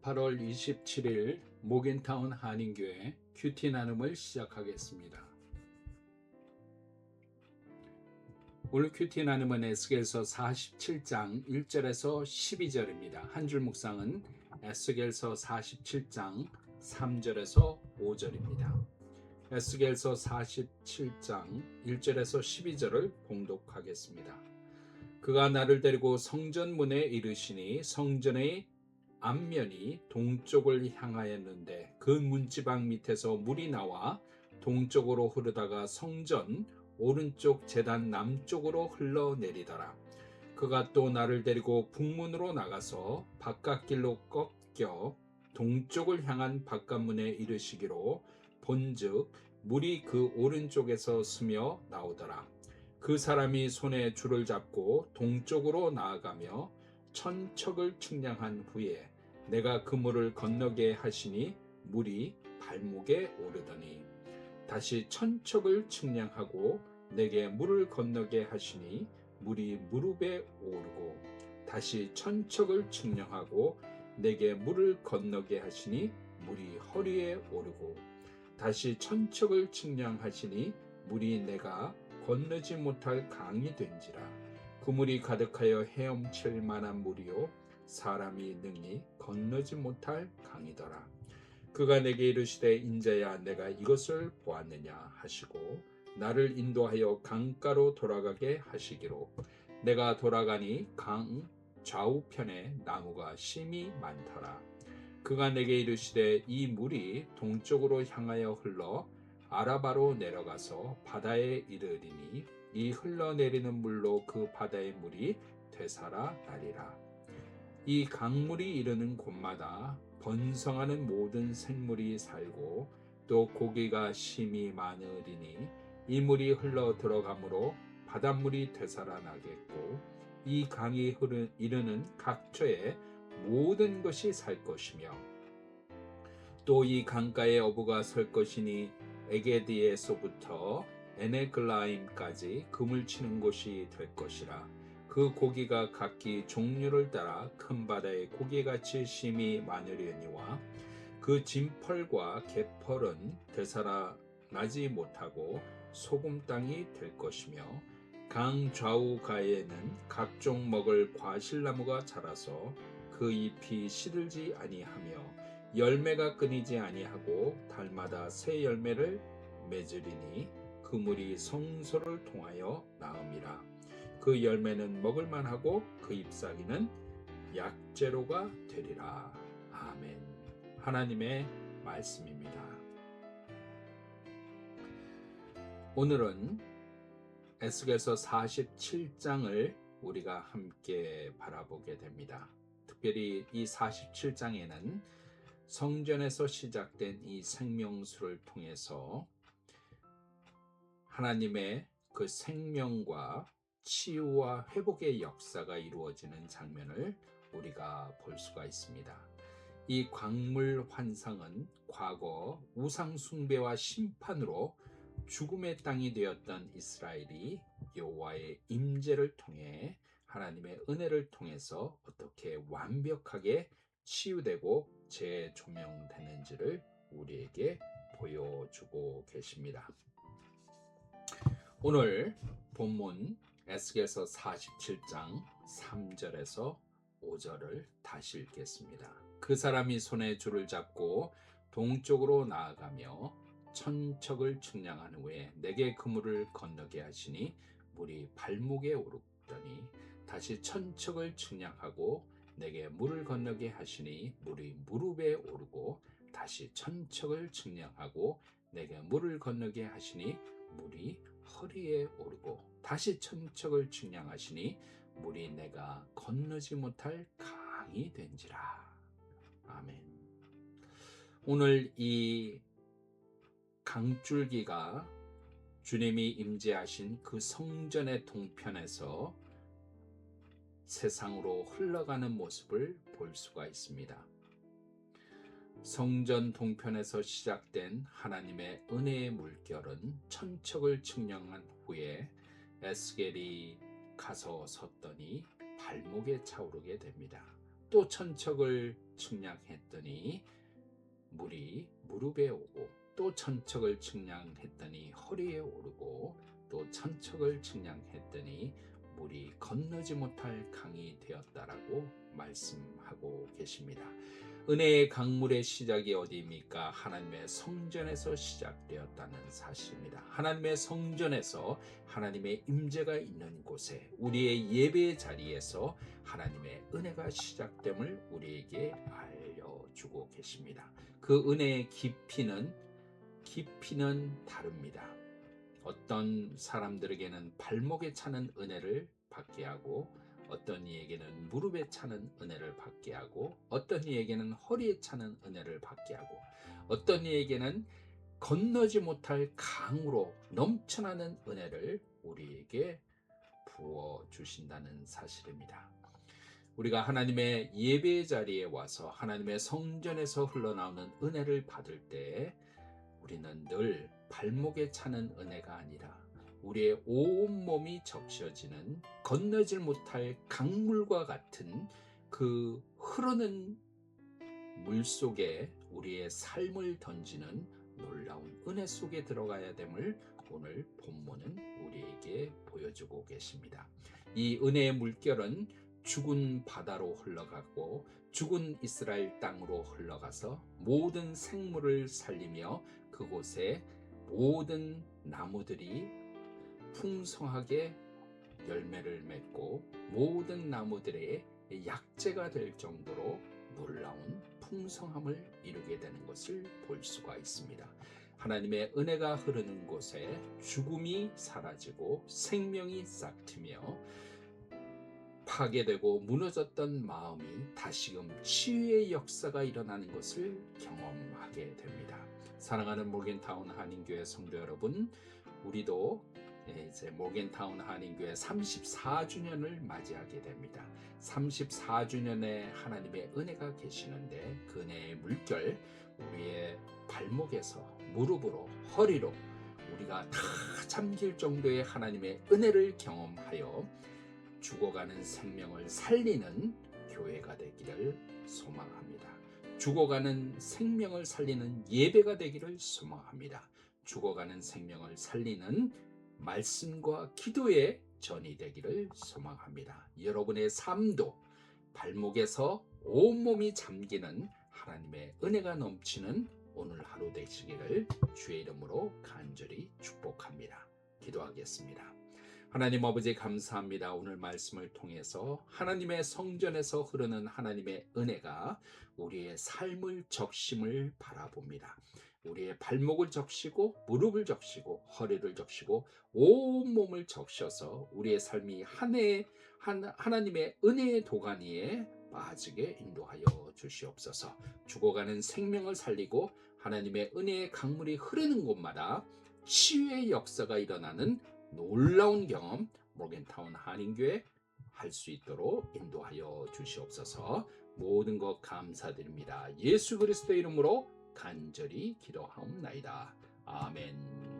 8월 27일 모겐타운 한인교회 큐티 나눔을 시작하겠습니다. 오늘 큐티 나눔은 에스겔서 47장 1절에서 12절입니다. 한 줄 묵상은 에스겔서 47장 3절에서 5절입니다. 에스겔서 47장 1절에서 12절을 봉독하겠습니다. 그가 나를 데리고 성전 문에 이르시니 성전의 앞면이 동쪽을 향하였는데 그 문지방 밑에서 물이 나와 동쪽으로 흐르다가 성전 오른쪽 제단 남쪽으로 흘러내리더라. 그가 또 나를 데리고 북문으로 나가서 바깥길로 꺾여 동쪽을 향한 바깥문에 이르시기로 본즉 물이 그 오른쪽에서 스며 나오더라. 그 사람이 손에 줄을 잡고 동쪽으로 나아가며 천척을 측량한 후에 내가 그 물을 건너게 하시니 물이 발목에 오르더니 다시 천척을 측량하고 내게 물을 건너게 하시니 물이 무릎에 오르고 다시 천척을 측량하고 내게 물을 건너게 하시니 물이 허리에 오르고 다시 천척을 측량하시니 물이 내가 건너지 못할 강이 된지라. 그 물이 가득하여 헤엄칠 만한 물이요 사람이 능히 건너지 못할 강이더라. 그가 내게 이르시되 인자야 내가 이것을 보았느냐 하시고 나를 인도하여 강가로 돌아가게 하시기로 내가 돌아가니 강 좌우편에 나무가 심이 많더라. 그가 내게 이르시되 이 물이 동쪽으로 향하여 흘러 아라바로 내려가서 바다에 이르리니 이 흘러내리는 물로 그 바다의 물이 되살아 나리라. 이 강물이 이르는 곳마다 번성하는 모든 생물이 살고 또 고기가 심이 많으리니 이 물이 흘러 들어가므로 바닷물이 되살아나겠고 이 강이 이르는 각처에 모든 것이 살 것이며 또 이 강가에 어부가 설 것이니 에게디에서부터 에네글라임까지 금을 치는 곳이 될 것이라. 그 고기가 각기 종류를 따라 큰 바다의 고기같이 심이 많으려니와 그 진펄과 갯펄은 되살아나지 못하고 소금 땅이 될 것이며 강 좌우 가에는 각종 먹을 과실나무가 자라서 그 잎이 시들지 아니하며 열매가 끊이지 아니하고 달마다 새 열매를 맺으리니 그 물이 성소를 통하여 나음이라. 그 열매는 먹을만하고 그 잎사귀는 약재로가 되리라. 아멘. 하나님의 말씀입니다. 오늘은 에스겔서 47장을 우리가 함께 바라보게 됩니다. 특별히 이 47장에는 성전에서 시작된 이 생명수를 통해서 하나님의 그 생명과 치유와 회복의 역사가 이루어지는 장면을 우리가 볼 수가 있습니다. 이 광물 환상은 과거 우상 숭배와 심판으로 죽음의 땅이 되었던 이스라엘이 여호와의 임재를 통해 하나님의 은혜를 통해서 어떻게 완벽하게 치유되고 재조명되는지를 우리에게 보여주고 계십니다. 오늘 본문 에스겔서 47장 3절에서 5절을 다시 읽겠습니다. 그 사람이 손에 줄을 잡고 동쪽으로 나아가며 천척을 측량한 후에 내게 그 물을 건너게 하시니 물이 발목에 오르더니 다시 천척을 측량하고 내게 물을 건너게 하시니 물이 무릎에 오르고 다시 천척을 측량하고 내게 물을 건너게 하시니 물이 허리에 오르고 다시 천척을 측량하시니 물이 내가 건너지 못할 강이 된지라. 아멘. 오늘 이 강줄기가 주님이 임재하신 그 성전의 동편에서 세상으로 흘러가는 모습을 볼 수가 있습니다. 성전 동편에서 시작된 하나님의 은혜의 물결은 천척을 측량한 후에 에스겔이 가서 섰더니 발목에 차오르게 됩니다. 또 천척을 측량했더니 물이 무릎에 오고, 또 천척을 측량했더니 허리에 오르고, 또 천척을 측량했더니 물이 건너지 못할 강이 되었다라고 말씀하고 계십니다. 은혜의 강물의 시작이 어디입니까? 하나님의 성전에서 시작되었다는 사실입니다. 하나님의 성전에서 하나님의 임재가 있는 곳에, 우리의 예배의 자리에서 하나님의 은혜가 시작됨을 우리에게 알려주고 계십니다. 그 은혜의 깊이는 다릅니다. 어떤 사람들에게는 발목에 차는 은혜를 받게 하고, 어떤 이에게는 무릎에 차는 은혜를 받게 하고, 어떤 이에게는 허리에 차는 은혜를 받게 하고, 어떤 이에게는 건너지 못할 강으로 넘쳐나는 은혜를 우리에게 부어 주신다는 사실입니다. 우리가 하나님의 예배의 자리에 와서 하나님의 성전에서 흘러나오는 은혜를 받을 때 우리는 늘 발목에 차는 은혜가 아니라 우리의 온몸이 적셔지는 건너질 못할 강물과 같은 그 흐르는 물 속에 우리의 삶을 던지는 놀라운 은혜 속에 들어가야 됨을 오늘 본문은 우리에게 보여주고 계십니다. 이 은혜의 물결은 죽은 바다로 흘러가고 죽은 이스라엘 땅으로 흘러가서 모든 생물을 살리며 그곳에 모든 나무들이 풍성하게 열매를 맺고 모든 나무들의 약재가 될 정도로 놀라운 풍성함을 이루게 되는 것을 볼 수가 있습니다. 하나님의 은혜가 흐르는 곳에 죽음이 사라지고 생명이 싹트며 파괴되고 무너졌던 마음이 다시금 치유의 역사가 일어나는 것을 경험하게 됩니다. 사랑하는 모겐타운 한인교회 성도 여러분, 우리도 이제 모겐타운 한인교회 34주년을 맞이하게 됩니다. 34주년에 하나님의 은혜가 계시는데 그 은혜의 물결, 우리의 발목에서 무릎으로 허리로 우리가 다 잠길 정도의 하나님의 은혜를 경험하여 죽어가는 생명을 살리는 교회가 되기를 소망합니다. 죽어가는 생명을 살리는 예배가 되기를 소망합니다. 죽어가는 생명을 살리는 말씀과 기도의 전이 되기를 소망합니다. 여러분의 삶도 발목에서 온몸이 잠기는 하나님의 은혜가 넘치는 오늘 하루 되시기를 주의 이름으로 간절히 축복합니다. 기도하겠습니다. 하나님 아버지 감사합니다. 오늘 말씀을 통해서 하나님의 성전에서 흐르는 하나님의 은혜가 우리의 삶을 적심을 바라봅니다. 우리의 발목을 적시고 무릎을 적시고 허리를 적시고 온몸을 적셔서 우리의 삶이 하나님의 은혜의 도가니에 빠지게 인도하여 주시옵소서. 죽어가는 생명을 살리고 하나님의 은혜의 강물이 흐르는 곳마다 치유의 역사가 일어나는 놀라운 경험 모겐타운 한인교회 할 수 있도록 인도하여 주시옵소서. 모든 것 감사드립니다. 예수 그리스도의 이름으로 간절히 기도하옵나이다. 아멘.